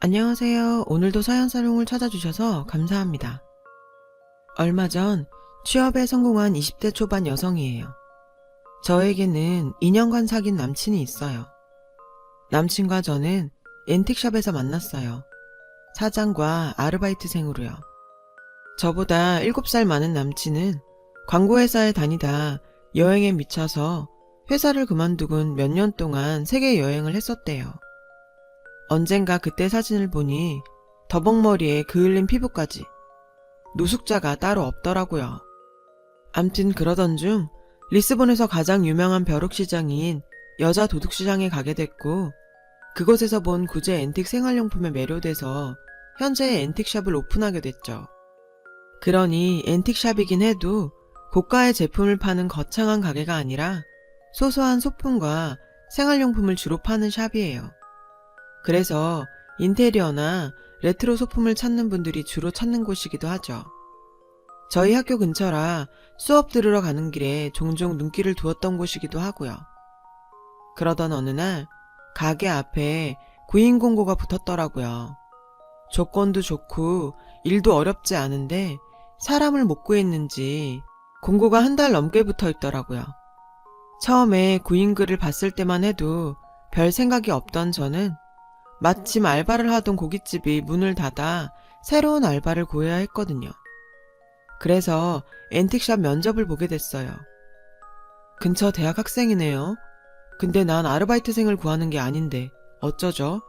안녕하세요. 오늘도 사연사롱을 찾아주셔서 감사합니다. 얼마 전 취업에 성공한 20대 초반 여성이에요. 저에게는 2년간 사귄 남친이 있어요. 남친과 저는 앤틱샵에서 만났어요. 사장과 아르바이트생으로요. 저보다 7살 많은 남친은 광고회사에 다니다 여행에 미쳐서 회사를 그만두곤 몇 년 동안 세계 여행을 했었대요. 언젠가 그때 사진을 보니 더벅머리에 그을린 피부까지 노숙자가 따로 없더라고요. 암튼 그러던 중 리스본에서 가장 유명한 벼룩시장인 여자 도둑시장에 가게 됐고, 그곳에서 본 구제 앤틱 생활용품에 매료돼서 현재 앤틱샵을 오픈하게 됐죠. 그러니 앤틱샵이긴 해도 고가의 제품을 파는 거창한 가게가 아니라 소소한 소품과 생활용품을 주로 파는 샵이에요. 그래서 인테리어나 레트로 소품을 찾는 분들이 주로 찾는 곳이기도 하죠. 저희 학교 근처라 수업 들으러 가는 길에 종종 눈길을 두었던 곳이기도 하고요. 그러던 어느 날 가게 앞에 구인 공고가 붙었더라고요. 조건도 좋고 일도 어렵지 않은데 사람을 못 구했는지 공고가 한 달 넘게 붙어 있더라고요. 처음에 구인 글을 봤을 때만 해도 별 생각이 없던 저는 마침 알바를 하던 고깃집이 문을 닫아 새로운 알바를 구해야 했거든요. 그래서 앤틱샵 면접을 보게 됐어요. 근처 대학 학생이네요. 근데 난 아르바이트생을 구하는 게 아닌데 어쩌죠?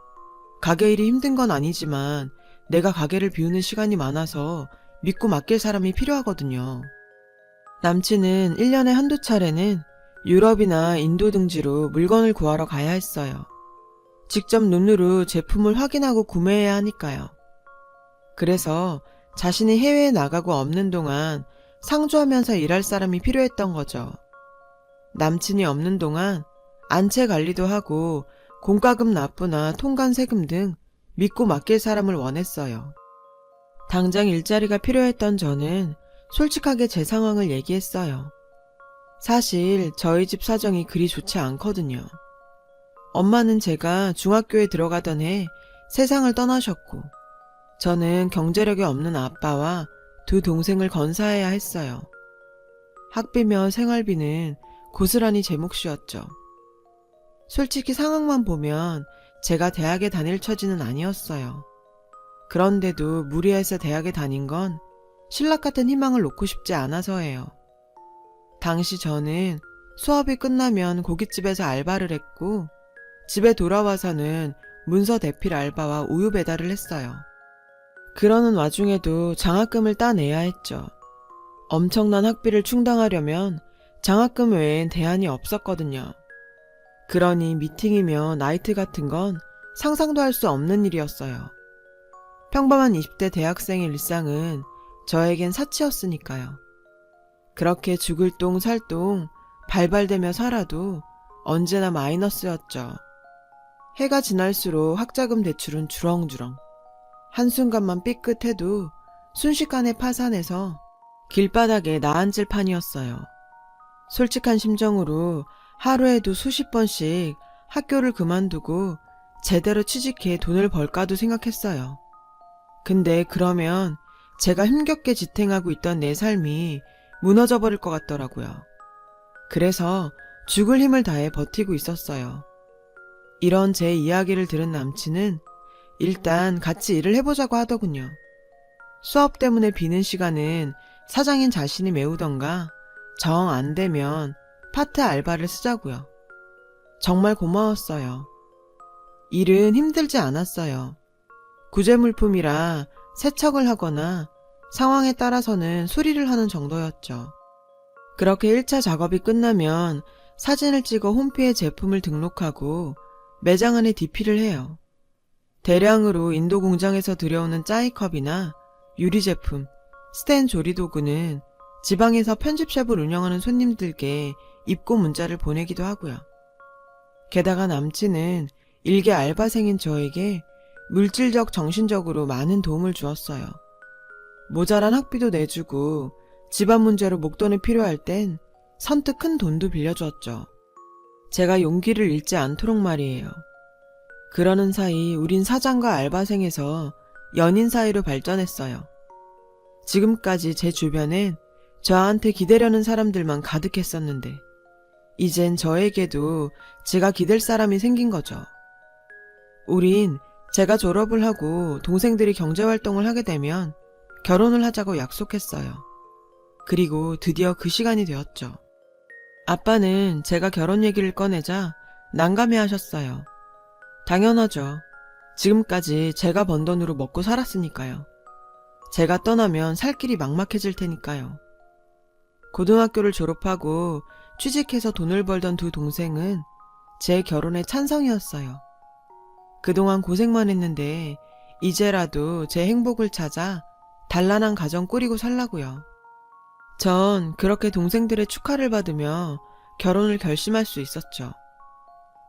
가게 일이 힘든 건 아니지만 내가 가게를 비우는 시간이 많아서 믿고 맡길 사람이 필요하거든요. 남친은 1년에 한두 차례는 유럽이나 인도 등지로 물건을 구하러 가야 했어요. 직접 눈으로 제품을 확인하고 구매해야 하니까요. 그래서 자신이 해외에 나가고 없는 동안 상주하면서 일할 사람이 필요했던 거죠. 남친이 없는 동안 안채 관리도 하고 공과금 납부나 통관 세금 등 믿고 맡길 사람을 원했어요. 당장 일자리가 필요했던 저는 솔직하게 제 상황을 얘기했어요. 사실 저희 집 사정이 그리 좋지 않거든요. 엄마는 제가 중학교에 들어가던 해 세상을 떠나셨고, 저는 경제력이 없는 아빠와 두 동생을 건사해야 했어요. 학비며 생활비는 고스란히 제 몫이었죠. 솔직히 상황만 보면 제가 대학에 다닐 처지는 아니었어요. 그런데도 무리해서 대학에 다닌 건 신락 같은 희망을 놓고 싶지 않아서예요. 당시 저는 수업이 끝나면 고깃집에서 알바를 했고, 집에 돌아와서는 문서 대필 알바와 우유 배달을 했어요. 그러는 와중에도 장학금을 따내야 했죠. 엄청난 학비를 충당하려면 장학금 외엔 대안이 없었거든요. 그러니 미팅이며 나이트 같은 건 상상도 할 수 없는 일이었어요. 평범한 20대 대학생의 일상은 저에겐 사치였으니까요. 그렇게 죽을 똥 살 똥 발발대며 살아도 언제나 마이너스였죠. 해가 지날수록 학자금 대출은 주렁주렁. 한순간만 삐끗해도 순식간에 파산해서 길바닥에 나앉을 판이었어요. 솔직한 심정으로 하루에도 수십 번씩 학교를 그만두고 제대로 취직해 돈을 벌까도 생각했어요. 근데 그러면 제가 힘겹게 지탱하고 있던 내 삶이 무너져 버릴 것 같더라고요. 그래서 죽을 힘을 다해 버티고 있었어요. 이런 제 이야기를 들은 남친은 일단 같이 일을 해보자고 하더군요. 수업 때문에 비는 시간은 사장인 자신이 메우던가 정 안 되면 파트 알바를 쓰자고요. 정말 고마웠어요. 일은 힘들지 않았어요. 구제물품이라 세척을 하거나 상황에 따라서는 수리를 하는 정도였죠. 그렇게 1차 작업이 끝나면 사진을 찍어 홈피에 제품을 등록하고 매장 안에 DP를 해요. 대량으로 인도 공장에서 들여오는 짜이컵이나 유리 제품, 스텐 조리도구는 지방에서 편집샵을 운영하는 손님들께 입고 문자를 보내기도 하고요. 게다가 남친은 일개 알바생인 저에게 물질적, 정신적으로 많은 도움을 주었어요. 모자란 학비도 내주고 집안 문제로 목돈이 필요할 땐 선뜻 큰 돈도 빌려주었죠. 제가 용기를 잃지 않도록 말이에요. 그러는 사이 우린 사장과 알바생에서 연인 사이로 발전했어요. 지금까지 제 주변엔 저한테 기대려는 사람들만 가득했었는데 이젠 저에게도 제가 기댈 사람이 생긴 거죠. 우린 제가 졸업을 하고 동생들이 경제활동을 하게 되면 결혼을 하자고 약속했어요. 그리고 드디어 그 시간이 되었죠. 아빠는 제가 결혼 얘기를 꺼내자 난감해 하셨어요. 당연하죠. 지금까지 제가 번 돈으로 먹고 살았으니까요. 제가 떠나면 살 길이 막막해질 테니까요. 고등학교를 졸업하고 취직해서 돈을 벌던 두 동생은 제 결혼에 찬성이었어요. 그동안 고생만 했는데 이제라도 제 행복을 찾아 단란한 가정 꾸리고 살라고요. 전 그렇게 동생들의 축하를 받으며 결혼을 결심할 수 있었죠.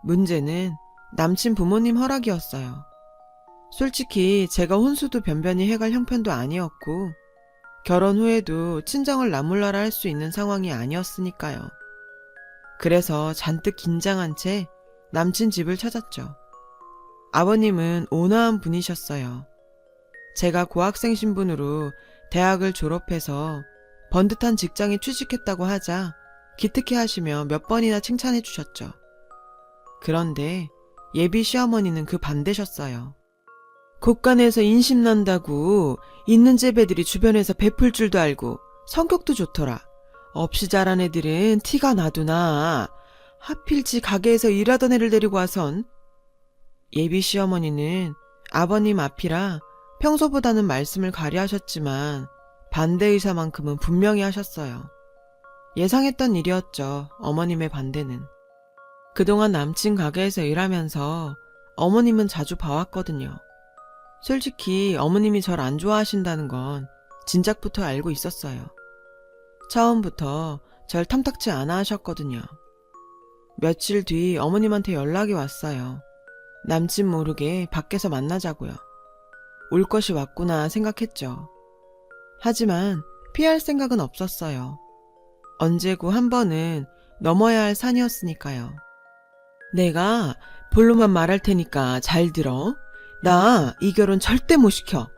문제는 남친 부모님 허락이었어요. 솔직히 제가 혼수도 변변히 해갈 형편도 아니었고 결혼 후에도 친정을 나몰라라 할 수 있는 상황이 아니었으니까요. 그래서 잔뜩 긴장한 채 남친 집을 찾았죠. 아버님은 온화한 분이셨어요. 제가 고학생 신분으로 대학을 졸업해서 번듯한 직장에 취직했다고 하자 기특해 하시며 몇 번이나 칭찬해 주셨죠. 그런데 예비 시어머니는 그 반대셨어요. 곳간에서 인심 난다고 있는 집 애들이 주변에서 베풀 줄도 알고 성격도 좋더라. 없이 자란 애들은 티가 나도 나. 하필지 가게에서 일하던 애를 데리고 와선. 예비 시어머니는 아버님 앞이라 평소보다는 말씀을 가려하셨지만 반대 의사만큼은 분명히 하셨어요. 예상했던 일이었죠, 어머님의 반대는. 그동안 남친 가게에서 일하면서 어머님은 자주 봐왔거든요. 솔직히 어머님이 절 안 좋아하신다는 건 진작부터 알고 있었어요. 처음부터 절 탐탁치 않아 하셨거든요. 며칠 뒤 어머님한테 연락이 왔어요. 남친 모르게 밖에서 만나자고요. 올 것이 왔구나 생각했죠. 하지만 피할 생각은 없었어요. 언제고 한 번은 넘어야 할 산이었으니까요. 내가 본로만 말할 테니까 잘 들어. 나 이 결혼 절대 못 시켜.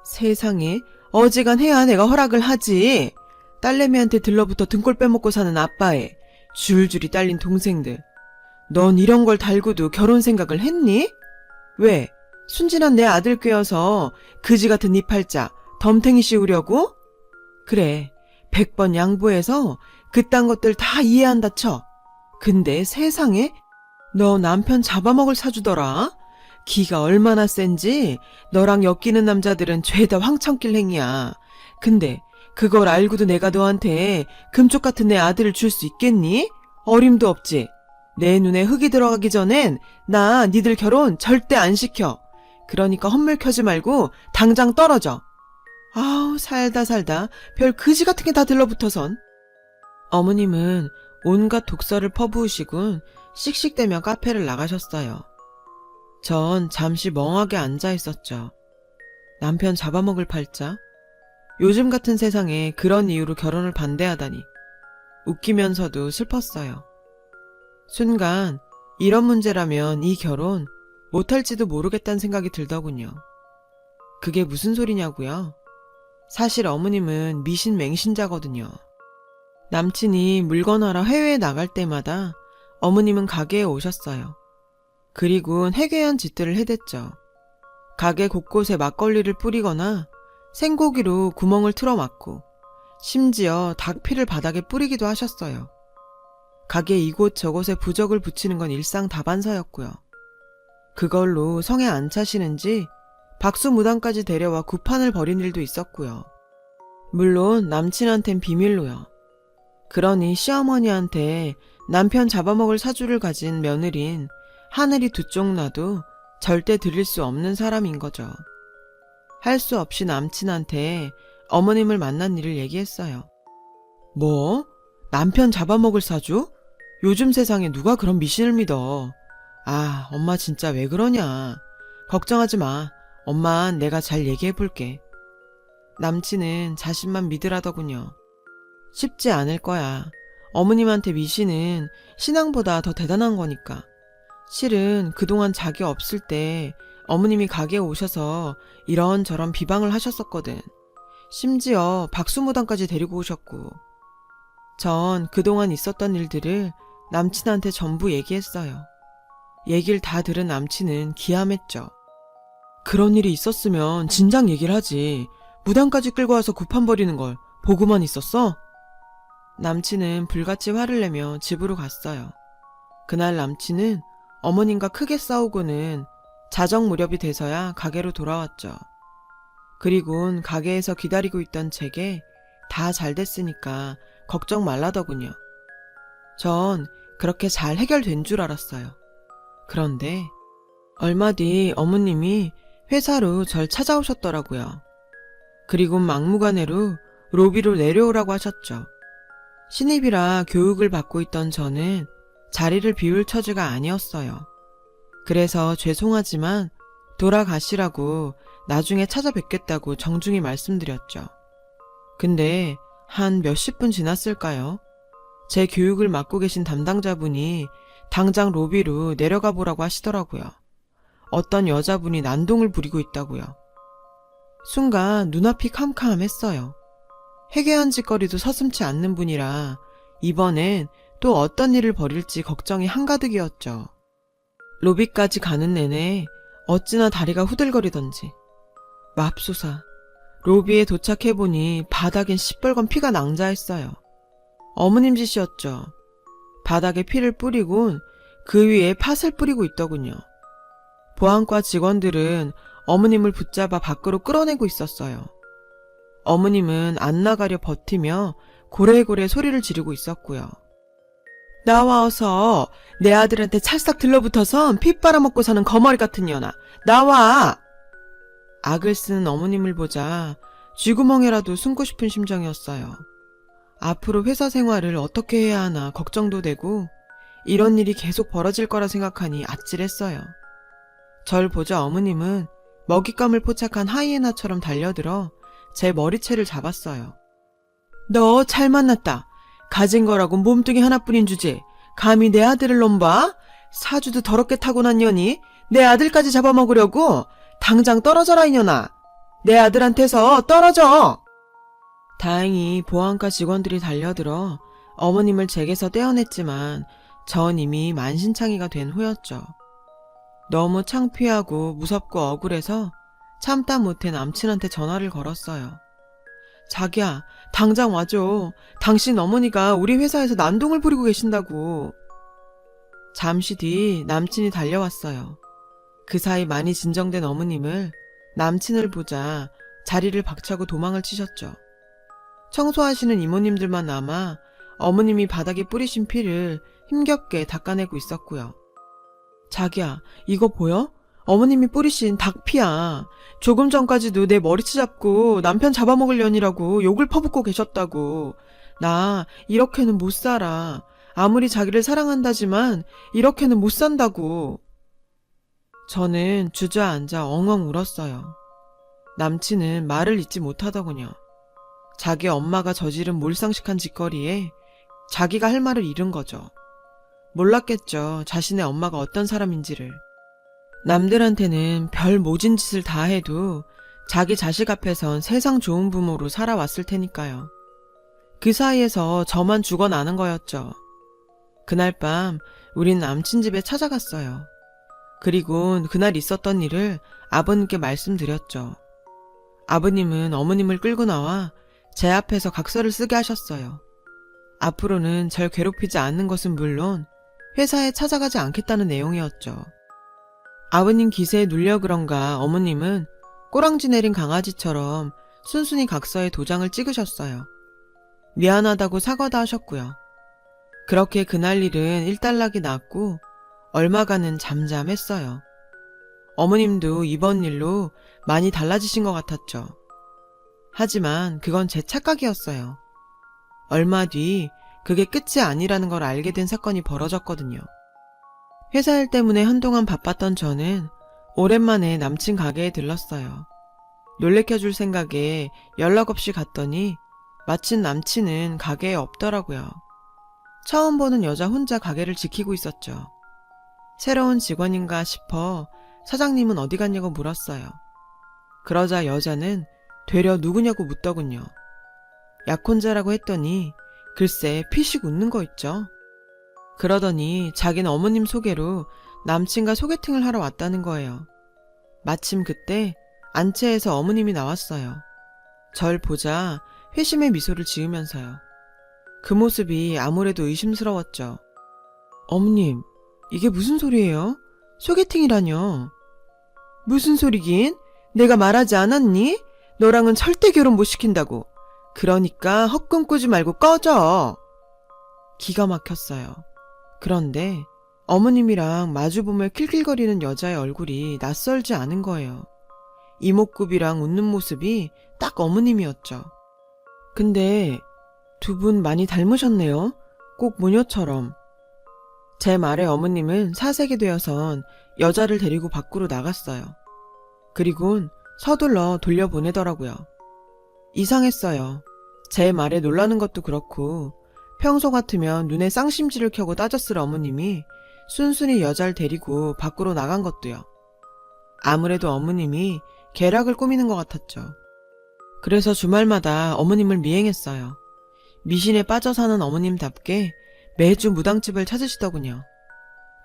세상에 어지간해야 내가 허락을 하지. 딸내미한테 들러붙어 등골 빼먹고 사는 아빠에 줄줄이 딸린 동생들. 넌 이런 걸 달고도 결혼 생각을 했니? 왜? 순진한 내 아들 꿰어서 그지 같은 네 팔자 덤탱이 씌우려고? 그래, 100번 양보해서 그딴 것들 다 이해한다 쳐. 근데 세상에 너 남편 잡아먹을 사주더라. 기가 얼마나 센지 너랑 엮이는 남자들은 죄다 황천길 행이야. 근데 그걸 알고도 내가 너한테 금쪽 같은 내 아들을 줄 수 있겠니? 어림도 없지. 내 눈에 흙이 들어가기 전엔 나 니들 결혼 절대 안 시켜. 그러니까 헛물 켜지 말고 당장 떨어져. 아우 살다 별 그지 같은 게 다 들러붙어선. 어머님은 온갖 독설을 퍼부으시곤 씩씩대며 카페를 나가셨어요. 전 잠시 멍하게 앉아 있었죠. 남편 잡아먹을 팔자? 요즘 같은 세상에 그런 이유로 결혼을 반대하다니. 웃기면서도 슬펐어요. 순간 이런 문제라면 이 결혼 못할지도 모르겠다는 생각이 들더군요. 그게 무슨 소리냐고요? 사실 어머님은 미신맹신자거든요. 남친이 물건 하러 해외에 나갈 때마다 어머님은 가게에 오셨어요. 그리곤 해괴한 짓들을 해댔죠. 가게 곳곳에 막걸리를 뿌리거나 생고기로 구멍을 틀어막고 심지어 닭피를 바닥에 뿌리기도 하셨어요. 가게 이곳저곳에 부적을 붙이는 건 일상 다반사였고요. 그걸로 성에 안 차시는지 박수무당까지 데려와 구판을 벌인 일도 있었고요. 물론 남친한텐 비밀로요. 그러니 시어머니한테 남편 잡아먹을 사주를 가진 며느린 하늘이 두 쪽 나도 절대 드릴 수 없는 사람인 거죠. 할 수 없이 남친한테 어머님을 만난 일을 얘기했어요. 뭐? 남편 잡아먹을 사주? 요즘 세상에 누가 그런 미신을 믿어. 아, 엄마 진짜 왜 그러냐. 걱정하지 마. 엄만 내가 잘 얘기해볼게. 남친은 자신만 믿으라더군요. 쉽지 않을 거야. 어머님한테 미신은 신앙보다 더 대단한 거니까. 실은 그동안 자기 없을 때 어머님이 가게에 오셔서 이런저런 비방을 하셨었거든. 심지어 박수무당까지 데리고 오셨고. 전 그동안 있었던 일들을 남친한테 전부 얘기했어요. 얘기를 다 들은 남친은 기함했죠. 그런 일이 있었으면 진작 얘기를 하지. 무당까지 끌고 와서 구판 벌이는 걸 보고만 있었어? 남친은 불같이 화를 내며 집으로 갔어요. 그날 남친은 어머님과 크게 싸우고는 자정 무렵이 돼서야 가게로 돌아왔죠. 그리곤 가게에서 기다리고 있던 제게 다 잘 됐으니까 걱정 말라더군요. 전 그렇게 잘 해결된 줄 알았어요. 그런데 얼마 뒤 어머님이 회사로 절 찾아오셨더라고요. 그리고 막무가내로 로비로 내려오라고 하셨죠. 신입이라 교육을 받고 있던 저는 자리를 비울 처지가 아니었어요. 그래서 죄송하지만 돌아가시라고 나중에 찾아뵙겠다고 정중히 말씀드렸죠. 근데 한 몇십 분 지났을까요? 제 교육을 맡고 계신 담당자분이 당장 로비로 내려가 보라고 하시더라고요. 어떤 여자분이 난동을 부리고 있다고요. 순간 눈앞이 캄캄했어요. 회개한 짓거리도 서슴지 않는 분이라 이번엔 또 어떤 일을 벌일지 걱정이 한가득이었죠. 로비까지 가는 내내 어찌나 다리가 후들거리던지. 맙소사, 로비에 도착해보니 바닥엔 시뻘건 피가 낭자했어요. 어머님 짓이었죠. 바닥에 피를 뿌리곤 그 위에 팥을 뿌리고 있더군요. 보안과 직원들은 어머님을 붙잡아 밖으로 끌어내고 있었어요. 어머님은 안 나가려 버티며 고래고래 소리를 지르고 있었고요. 나와서 내 아들한테 찰싹 들러붙어선 피 빨아먹고 사는 거머리 같은 년아. 나와! 악을 쓰는 어머님을 보자 쥐구멍에라도 숨고 싶은 심정이었어요. 앞으로 회사 생활을 어떻게 해야 하나 걱정도 되고 이런 일이 계속 벌어질 거라 생각하니 아찔했어요. 절 보자 어머님은 먹잇감을 포착한 하이에나처럼 달려들어 제 머리채를 잡았어요. 너 잘 만났다. 가진 거라고 몸뚱이 하나뿐인 주제 감히 내 아들을 넘봐? 사주도 더럽게 타고난 년이 내 아들까지 잡아먹으려고? 당장 떨어져라 이년아. 내 아들한테서 떨어져. 다행히 보안과 직원들이 달려들어 어머님을 제게서 떼어냈지만 전 이미 만신창이가 된 후였죠. 너무 창피하고 무섭고 억울해서 참다 못해 남친한테 전화를 걸었어요. 자기야, 당장 와줘. 당신 어머니가 우리 회사에서 난동을 부리고 계신다고. 잠시 뒤 남친이 달려왔어요. 그 사이 많이 진정된 어머님을 남친을 보자 자리를 박차고 도망을 치셨죠. 청소하시는 이모님들만 남아 어머님이 바닥에 뿌리신 피를 힘겹게 닦아내고 있었고요. 자기야, 이거 보여? 어머님이 뿌리신 닭피야. 조금 전까지도 내 머리채 잡고 남편 잡아먹으려니라고 욕을 퍼붓고 계셨다고. 나 이렇게는 못 살아. 아무리 자기를 사랑한다지만 이렇게는 못 산다고. 저는 주저앉아 엉엉 울었어요. 남친은 말을 잇지 못하더군요. 자기 엄마가 저지른 몰상식한 짓거리에 자기가 할 말을 잃은 거죠. 몰랐겠죠. 자신의 엄마가 어떤 사람인지를. 남들한테는 별 모진 짓을 다 해도 자기 자식 앞에선 세상 좋은 부모로 살아왔을 테니까요. 그 사이에서 저만 죽어나는 거였죠. 그날 밤 우린 남친 집에 찾아갔어요. 그리고 그날 있었던 일을 아버님께 말씀드렸죠. 아버님은 어머님을 끌고 나와 제 앞에서 각서를 쓰게 하셨어요. 앞으로는 절 괴롭히지 않는 것은 물론 회사에 찾아가지 않겠다는 내용이었죠. 아버님 기세에 눌려 그런가 어머님은 꼬랑지 내린 강아지처럼 순순히 각서에 도장을 찍으셨어요. 미안하다고 사과도 하셨고요. 그렇게 그날 일은 일단락이 났고 얼마간은 잠잠했어요. 어머님도 이번 일로 많이 달라지신 것 같았죠. 하지만 그건 제 착각이었어요. 얼마 뒤 그게 끝이 아니라는 걸 알게 된 사건이 벌어졌거든요. 회사 일 때문에 한동안 바빴던 저는 오랜만에 남친 가게에 들렀어요. 놀래켜줄 생각에 연락 없이 갔더니 마침 남친은 가게에 없더라고요. 처음 보는 여자 혼자 가게를 지키고 있었죠. 새로운 직원인가 싶어 사장님은 어디 갔냐고 물었어요. 그러자 여자는 되려 누구냐고 묻더군요. 약혼자라고 했더니 글쎄 피식 웃는 거 있죠. 그러더니 자기는 어머님 소개로 남친과 소개팅을 하러 왔다는 거예요. 마침 그때 안채에서 어머님이 나왔어요. 절 보자 회심의 미소를 지으면서요. 그 모습이 아무래도 의심스러웠죠. 어머님, 이게 무슨 소리예요? 소개팅이라뇨. 무슨 소리긴? 내가 말하지 않았니? 너랑은 절대 결혼 못 시킨다고. 그러니까 헛꿈 꾸지 말고 꺼져. 기가 막혔어요. 그런데 어머님이랑 마주보며 킬킬거리는 여자의 얼굴이 낯설지 않은 거예요. 이목구비랑 웃는 모습이 딱 어머님이었죠. 근데 두 분 많이 닮으셨네요. 꼭 모녀처럼. 제 말에 어머님은 사색이 되어선 여자를 데리고 밖으로 나갔어요. 그리곤 서둘러 돌려보내더라고요. 이상했어요. 제 말에 놀라는 것도 그렇고 평소 같으면 눈에 쌍심지를 켜고 따졌을 어머님이 순순히 여자를 데리고 밖으로 나간 것도요. 아무래도 어머님이 계략을 꾸미는 것 같았죠. 그래서 주말마다 어머님을 미행했어요. 미신에 빠져 사는 어머님답게 매주 무당집을 찾으시더군요.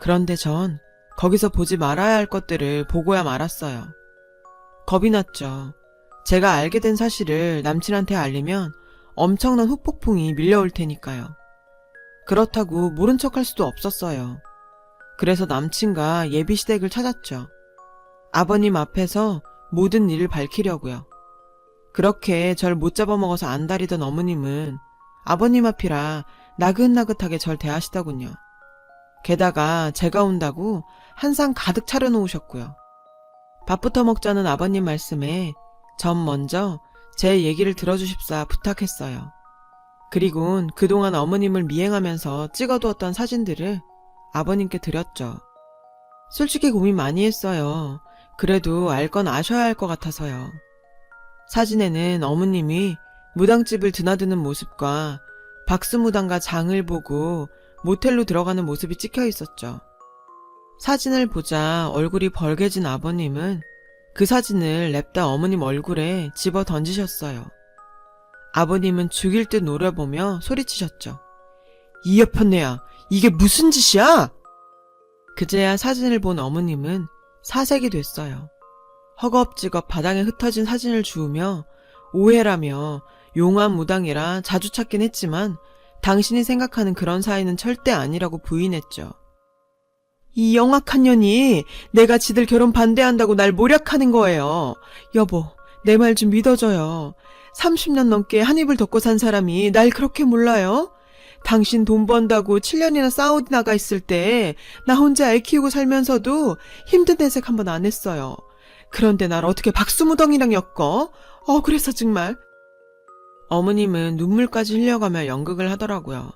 그런데 전 거기서 보지 말아야 할 것들을 보고야 말았어요. 겁이 났죠. 제가 알게 된 사실을 남친한테 알리면 엄청난 후폭풍이 밀려올 테니까요. 그렇다고 모른 척할 수도 없었어요. 그래서 남친과 예비시댁을 찾았죠. 아버님 앞에서 모든 일을 밝히려고요. 그렇게 절 못 잡아먹어서 안달이던 어머님은 아버님 앞이라 나긋나긋하게 절 대하시더군요. 게다가 제가 온다고 한 상 가득 차려놓으셨고요. 밥부터 먹자는 아버님 말씀에 전 먼저 제 얘기를 들어주십사 부탁했어요. 그리곤 그동안 어머님을 미행하면서 찍어두었던 사진들을 아버님께 드렸죠. 솔직히 고민 많이 했어요. 그래도 알 건 아셔야 할 것 같아서요. 사진에는 어머님이 무당집을 드나드는 모습과 박수무당과 장을 보고 모텔로 들어가는 모습이 찍혀 있었죠. 사진을 보자 얼굴이 벌개진 아버님은 그 사진을 냅다 어머님 얼굴에 집어 던지셨어요. 아버님은 죽일 듯 노려보며 소리치셨죠. 이 여편네야, 이게 무슨 짓이야? 그제야 사진을 본 어머님은 사색이 됐어요. 허겁지겁 바닥에 흩어진 사진을 주우며 오해라며 용한 무당이라 자주 찾긴 했지만 당신이 생각하는 그런 사이는 절대 아니라고 부인했죠. 이 영악한 년이 내가 지들 결혼 반대한다고 날 모략하는 거예요. 여보, 내 말 좀 믿어줘요. 30년 넘게 한 입을 덮고 산 사람이 날 그렇게 몰라요? 당신 돈 번다고 7년이나 사우디 나가 있을 때 나 혼자 애 키우고 살면서도 힘든 내색 한 번 안 했어요. 그런데 날 어떻게 박수무덩이랑 엮어? 그래서 정말. 어머님은 눈물까지 흘려가며 연극을 하더라고요.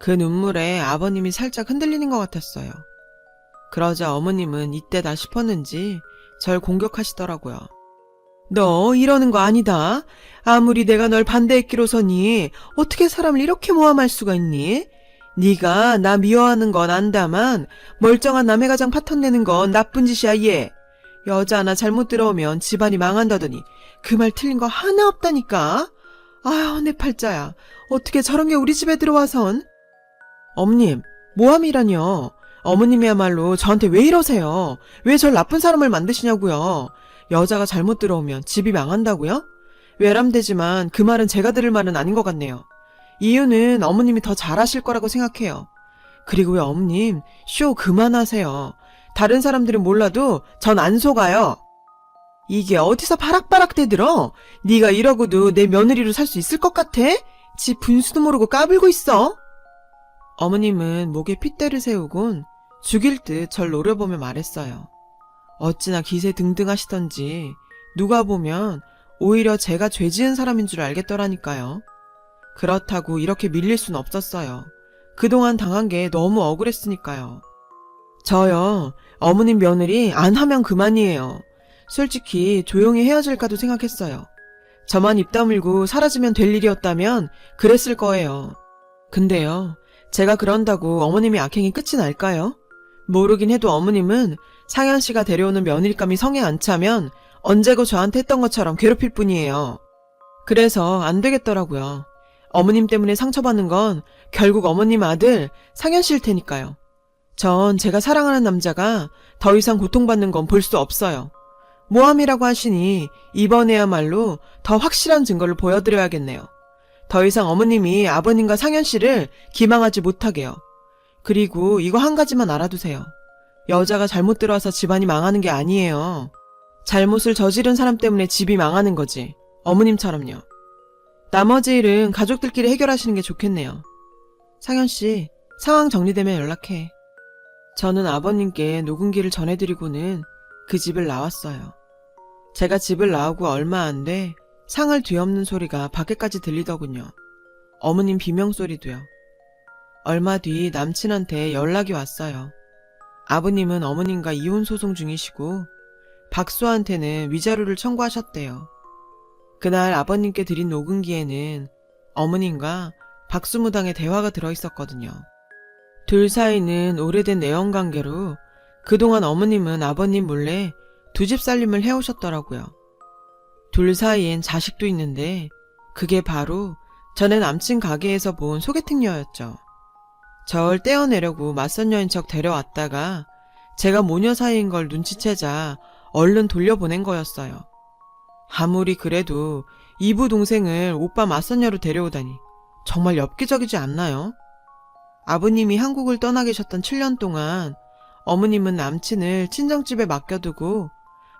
그 눈물에 아버님이 살짝 흔들리는 것 같았어요. 그러자 어머님은 이때다 싶었는지 절 공격하시더라고요. 너 이러는 거 아니다. 아무리 내가 널 반대했기로서니 어떻게 사람을 이렇게 모함할 수가 있니? 네가 나 미워하는 건 안다만 멀쩡한 남의 가장 파탄내는 건 나쁜 짓이야 얘. 여자 하나 잘못 들어오면 집안이 망한다더니 그 말 틀린 거 하나 없다니까. 아휴 내 팔자야. 어떻게 저런 게 우리 집에 들어와선. 어머님 모함이라뇨. 어머님이야말로 저한테 왜 이러세요? 왜 절 나쁜 사람을 만드시냐고요. 여자가 잘못 들어오면 집이 망한다고요? 외람되지만 그 말은 제가 들을 말은 아닌 것 같네요. 이유는 어머님이 더 잘하실 거라고 생각해요. 그리고 왜 어머님 쇼 그만하세요. 다른 사람들은 몰라도 전 안 속아요. 이게 어디서 바락바락 대들어? 네가 이러고도 내 며느리로 살 수 있을 것 같아? 지 분수도 모르고 까불고 있어? 어머님은 목에 핏대를 세우곤 죽일 듯 절 노려보며 말했어요. 어찌나 기세 등등하시던지 누가 보면 오히려 제가 죄 지은 사람인 줄 알겠더라니까요. 그렇다고 이렇게 밀릴 순 없었어요. 그동안 당한 게 너무 억울했으니까요. 저요, 어머님 며느리 안 하면 그만이에요. 솔직히 조용히 헤어질까도 생각했어요. 저만 입 다물고 사라지면 될 일이었다면 그랬을 거예요. 근데요, 제가 그런다고 어머님이 악행이 끝이 날까요? 모르긴 해도 어머님은 상현 씨가 데려오는 며느리감이 성에 안 차면 언제고 저한테 했던 것처럼 괴롭힐 뿐이에요. 그래서 안 되겠더라고요. 어머님 때문에 상처받는 건 결국 어머님 아들 상현 씨일 테니까요. 전 제가 사랑하는 남자가 더 이상 고통받는 건 볼 수 없어요. 모함이라고 하시니 이번에야말로 더 확실한 증거를 보여드려야겠네요. 더 이상 어머님이 아버님과 상현 씨를 기망하지 못하게요. 그리고 이거 한 가지만 알아두세요. 여자가 잘못 들어와서 집안이 망하는 게 아니에요. 잘못을 저지른 사람 때문에 집이 망하는 거지. 어머님처럼요. 나머지 일은 가족들끼리 해결하시는 게 좋겠네요. 상현 씨, 상황 정리되면 연락해. 저는 아버님께 녹음기를 전해드리고는 그 집을 나왔어요. 제가 집을 나오고 얼마 안 돼 상을 뒤엎는 소리가 밖에까지 들리더군요. 어머님 비명소리도요. 얼마 뒤 남친한테 연락이 왔어요. 아버님은 어머님과 이혼 소송 중이시고 박수한테는 위자료를 청구하셨대요. 그날 아버님께 드린 녹음기에는 어머님과 박수무당의 대화가 들어있었거든요. 둘 사이는 오래된 내연관계로 그동안 어머님은 아버님 몰래 두 집 살림을 해오셨더라고요. 둘 사이엔 자식도 있는데 그게 바로 전에 남친 가게에서 본 소개팅녀였죠. 절 떼어내려고 맞선 여인 척 데려왔다가 제가 모녀 사이인 걸 눈치채자 얼른 돌려보낸 거였어요. 아무리 그래도 이부 동생을 오빠 맞선녀로 데려오다니 정말 엽기적이지 않나요? 아버님이 한국을 떠나 계셨던 7년 동안 어머님은 남친을 친정집에 맡겨두고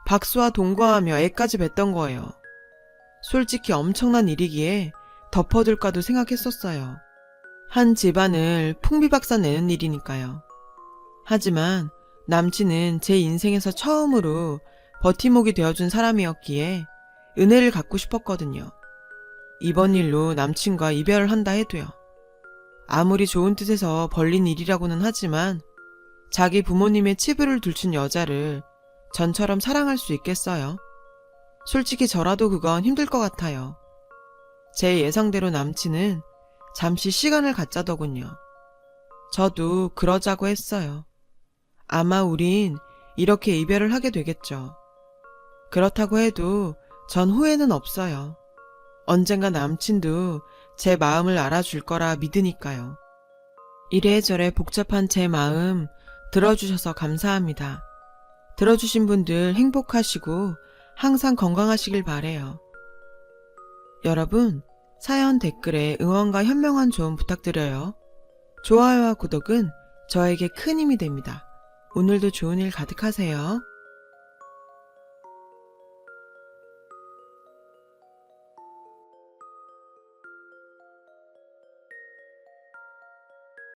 박수와 동거하며 애까지 뵀던 거예요. 솔직히 엄청난 일이기에 덮어둘까도 생각했었어요. 한 집안을 풍비박산 내는 일이니까요. 하지만 남친은 제 인생에서 처음으로 버팀목이 되어준 사람이었기에 은혜를 갚고 싶었거든요. 이번 일로 남친과 이별을 한다 해도요. 아무리 좋은 뜻에서 벌린 일이라고는 하지만 자기 부모님의 치부를 들춘 여자를 전처럼 사랑할 수 있겠어요? 솔직히 저라도 그건 힘들 것 같아요. 제 예상대로 남친은 잠시 시간을 갖자더군요. 저도 그러자고 했어요. 아마 우린 이렇게 이별을 하게 되겠죠. 그렇다고 해도 전 후회는 없어요. 언젠가 남친도 제 마음을 알아줄 거라 믿으니까요. 이래저래 복잡한 제 마음 들어주셔서 감사합니다. 들어주신 분들 행복하시고 항상 건강하시길 바래요. 여러분, 사연 댓글에 응원과 현명한 조언 부탁드려요. 좋아요와 구독은 저에게 큰 힘이 됩니다. 오늘도 좋은 일 가득하세요.